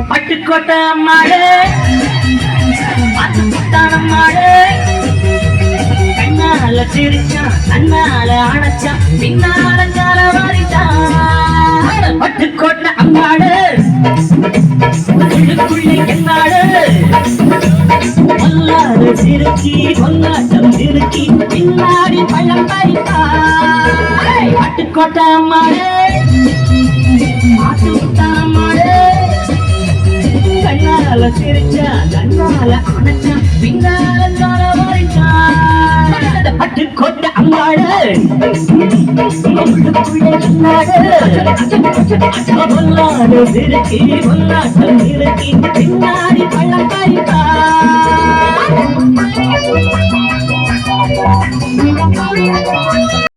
பட்டுக்கோட்டை மாடு மாடு கண்ணால சிரிச்சான் கண்ணால அணைச்சான் பின்னால கால வாரிட்டான் பட்டுக்கோட்டை அம்மாடு என்னாடு பொல்லாடு சிறுக்கி பொல்லாட்டம் சிறுக்கி பின்னாடி பள்ளம் பறித்தான் பட்டுக்கோட்டை அம்மாடு மாட்டு முட்டான மாடு கண்ணால சிரிச்சா கண்ணால அணைச்சா பின்னால கால வாரிட்டான் பட்டுக்கோட்டை அம்மாடு பொல்லாடு சிறுக்கி பொல்லாட்டம் சிறுக்கி பின்னாடி பள்ளம் பறித்தான்